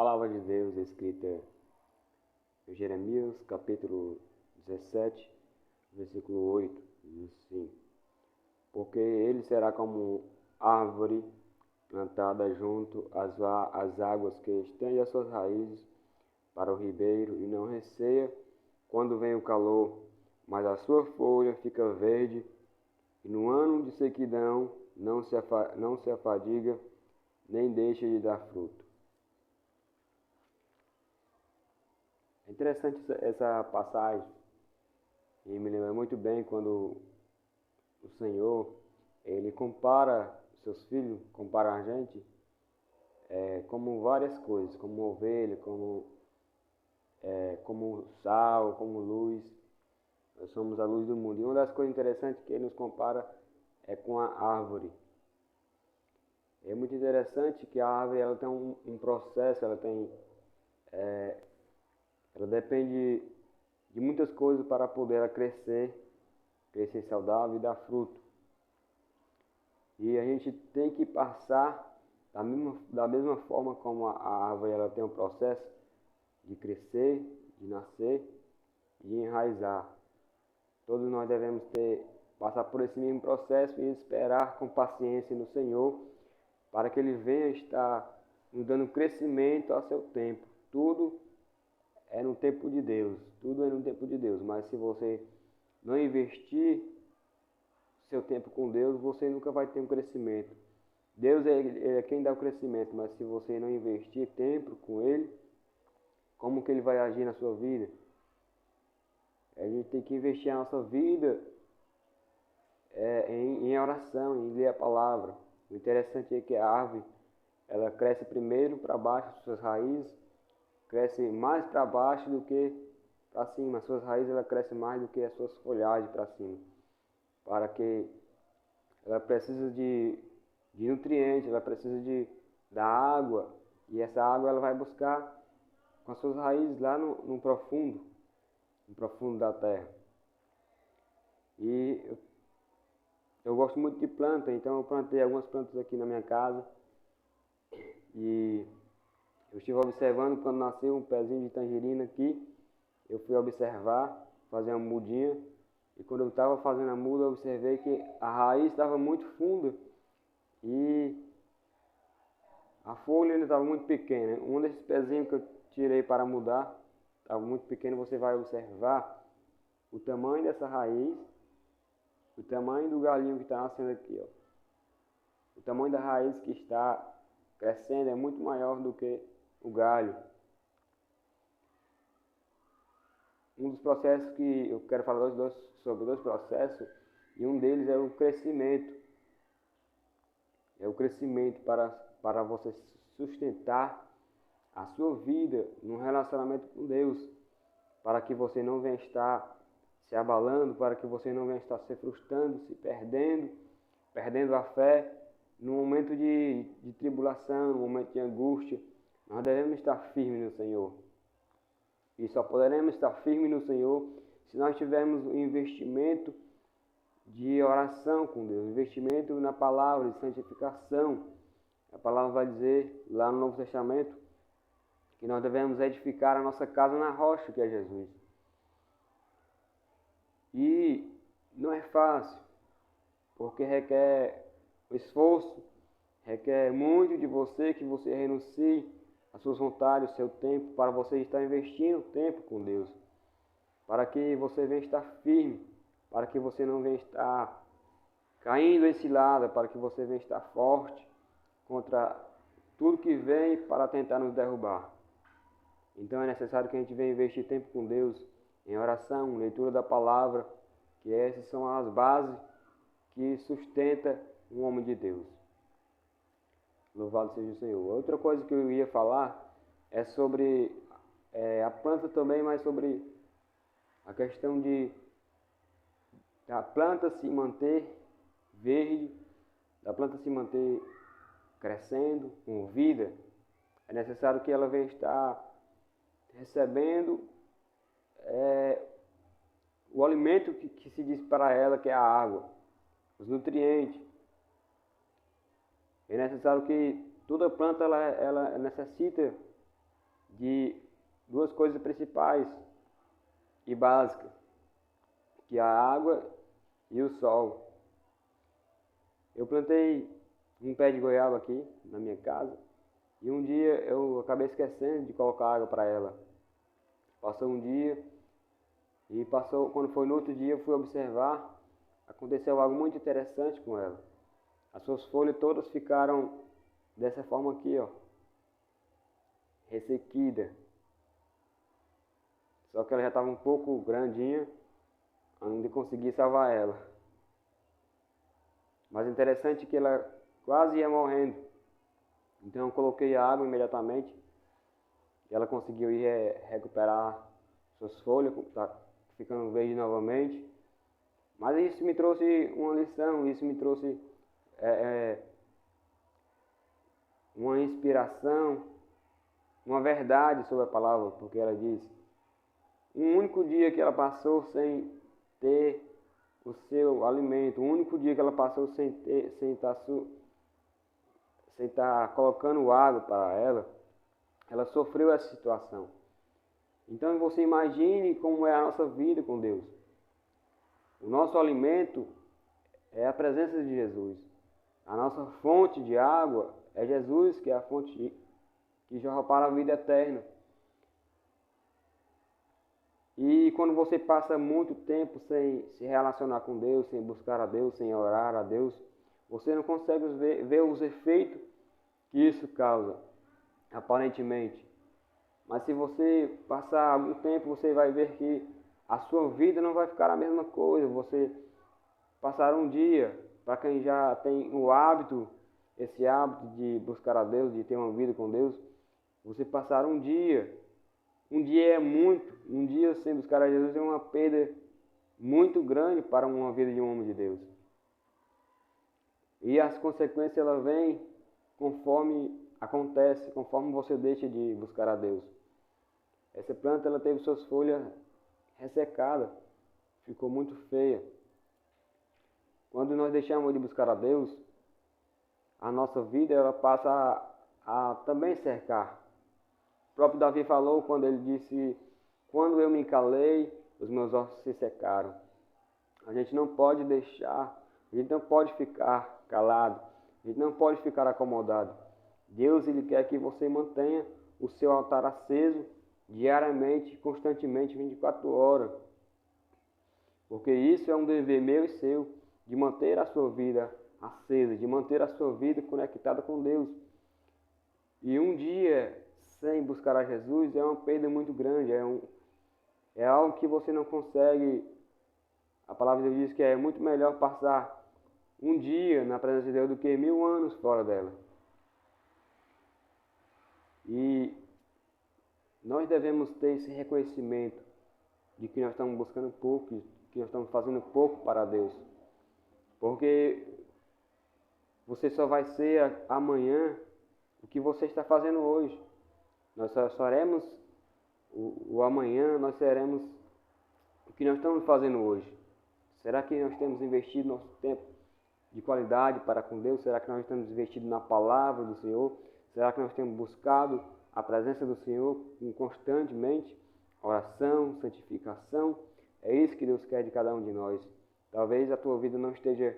Palavra de Deus escrita em Jeremias, capítulo 17, versículo 8, diz assim: Porque ele será como árvore plantada junto às águas, que estende as suas raízes para o ribeiro e não receia quando vem o calor, mas a sua folha fica verde, e no ano de sequidão não se afadiga, nem deixa de dar fruto. É interessante essa passagem, e me lembra muito bem quando o Senhor, ele compara seus filhos, compara a gente como várias coisas, como ovelha, como sal, como luz. Nós somos a luz do mundo. E uma das coisas interessantes que ele nos compara é com a árvore. É muito interessante que a árvore ela tem um processo, ela depende de muitas coisas para poder ela crescer saudável e dar fruto. E a gente tem que passar da mesma forma como a árvore ela tem um processo de crescer, de nascer e de enraizar. Todos nós devemos passar por esse mesmo processo e esperar com paciência no Senhor para que Ele venha estar nos dando crescimento ao seu tempo. Tudo é no tempo de Deus, tudo é no tempo de Deus, mas se você não investir seu tempo com Deus, você nunca vai ter um crescimento. Deus é quem dá o crescimento, mas se você não investir tempo com Ele, como que Ele vai agir na sua vida? A gente tem que investir a nossa vida em oração, em ler a palavra. O interessante é que a árvore, ela cresce primeiro para baixo, suas raízes, cresce mais para baixo do que para cima. As suas raízes ela cresce mais do que as suas folhagens para cima. Para que ela precisa de nutrientes, ela precisa da água, e essa água ela vai buscar com as suas raízes lá no profundo da terra. E eu gosto muito de planta, então eu plantei algumas plantas aqui na minha casa, e eu estive observando quando nasceu um pezinho de tangerina aqui. Eu fui observar, fazer uma mudinha, e quando eu estava fazendo a muda, eu observei que a raiz estava muito funda e a folha ainda estava muito pequena. Um desses pezinhos que eu tirei para mudar estava muito pequeno. Você vai observar o tamanho dessa raiz, o tamanho do galinho que está nascendo aqui, ó. O tamanho da raiz que está crescendo é muito maior do que o galho. Um dos processos que eu quero falar sobre dois processos, e um deles é o crescimento. É o crescimento para você sustentar a sua vida num relacionamento com Deus, para que você não venha estar se abalando, para que você não venha estar se frustrando, se perdendo a fé no momento de tribulação, no momento de angústia. Nós devemos estar firmes no Senhor. E só poderemos estar firmes no Senhor se nós tivermos um investimento de oração com Deus, investimento na palavra, de santificação. A palavra vai dizer lá no Novo Testamento que nós devemos edificar a nossa casa na rocha, que é Jesus. E não é fácil, porque requer esforço, requer muito de você, que você renuncie às suas vontades, o seu tempo, para você estar investindo tempo com Deus, para que você venha estar firme, para que você não venha estar caindo em cilada, para que você venha estar forte contra tudo que vem para tentar nos derrubar. Então é necessário que a gente venha investir tempo com Deus, em oração, leitura da palavra, que essas são as bases que sustentam um homem de Deus. Louvado seja o Senhor. Outra coisa que eu ia falar é sobre a planta também, mas sobre a questão da planta se manter verde, da planta se manter crescendo, com vida. É necessário que ela venha estar recebendo o alimento que se diz para ela, que é a água, os nutrientes. É necessário que toda planta ela necessita de duas coisas principais e básicas, que é a água e o sol. Eu plantei um pé de goiaba aqui na minha casa e um dia eu acabei esquecendo de colocar água para ela. Passou um dia e quando foi no outro dia eu fui observar, aconteceu algo muito interessante com ela. As suas folhas todas ficaram dessa forma aqui, ó, ressequida. Só que ela já estava um pouco grandinha, ainda consegui salvar ela. Mas interessante que ela quase ia morrendo. Então eu coloquei a água imediatamente e ela conseguiu ir recuperar suas folhas, tá ficando verde novamente. Mas isso me trouxe uma lição, isso me trouxe uma inspiração, uma verdade sobre a palavra, porque ela diz: um único dia que ela passou sem ter o seu alimento, um único dia que ela passou sem estar colocando água para ela sofreu essa situação. Então você imagine como é a nossa vida com Deus. O nosso alimento é a presença de Jesus. A nossa fonte de água é Jesus, que é a fonte que jorra para a vida eterna. E quando você passa muito tempo sem se relacionar com Deus, sem buscar a Deus, sem orar a Deus, você não consegue ver os efeitos que isso causa, aparentemente. Mas se você passar algum tempo, você vai ver que a sua vida não vai ficar a mesma coisa. Você passar um dia, para quem já tem o hábito, esse hábito de buscar a Deus, de ter uma vida com Deus, você passar um dia é muito, um dia sem buscar a Jesus é uma perda muito grande para uma vida de um homem de Deus. E as consequências elas vêm conforme acontece, conforme você deixa de buscar a Deus. Essa planta ela teve suas folhas ressecadas, ficou muito feia. Quando nós deixamos de buscar a Deus, a nossa vida ela passa a também secar. O próprio Davi falou quando ele disse: quando eu me calei, os meus ossos se secaram. A gente não pode deixar, a gente não pode ficar calado, a gente não pode ficar acomodado. Deus ele quer que você mantenha o seu altar aceso diariamente, constantemente, 24 horas. Porque isso é um dever meu e seu, de manter a sua vida acesa, de manter a sua vida conectada com Deus. E um dia sem buscar a Jesus é uma perda muito grande, é algo que você não consegue. A palavra de Deus diz que é muito melhor passar um dia na presença de Deus do que 1000 anos fora dela. E nós devemos ter esse reconhecimento de que nós estamos buscando pouco, que nós estamos fazendo pouco para Deus. Porque você só vai ser amanhã o que você está fazendo hoje. Nós só seremos o amanhã, nós seremos o que nós estamos fazendo hoje. Será que nós temos investido nosso tempo de qualidade para com Deus? Será que nós estamos investindo na palavra do Senhor? Será que nós temos buscado a presença do Senhor constantemente? Oração, santificação, é isso que Deus quer de cada um de nós. Talvez a tua vida não esteja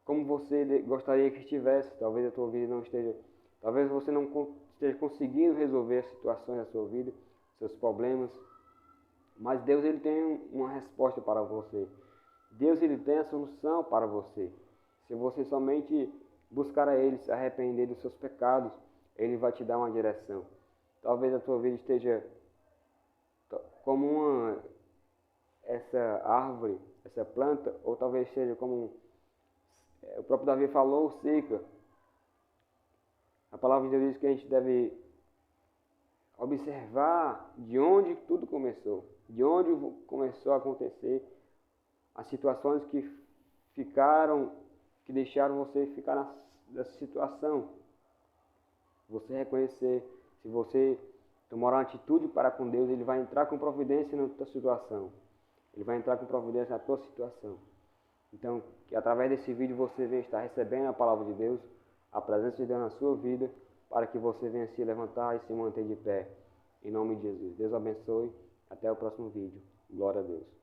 como você gostaria que estivesse, talvez a tua vida não esteja, talvez você não esteja conseguindo resolver as situações da sua vida, seus problemas, mas Deus ele tem uma resposta para você. Deus ele tem a solução para você. Se você somente buscar a Ele, se arrepender dos seus pecados, Ele vai te dar uma direção. Talvez a tua vida esteja como essa árvore, essa planta, ou talvez seja como o próprio Davi falou, seca. A palavra de Deus diz que a gente deve observar de onde tudo começou, de onde começou a acontecer as situações que deixaram você ficar nessa situação. Você reconhecer, se você tomar uma atitude para com Deus, Ele vai entrar com providência na tua situação. Ele vai entrar com providência na tua situação. Então, que através desse vídeo você venha estar recebendo a palavra de Deus, a presença de Deus na sua vida, para que você venha se levantar e se manter de pé. Em nome de Jesus. Deus abençoe. Até o próximo vídeo. Glória a Deus.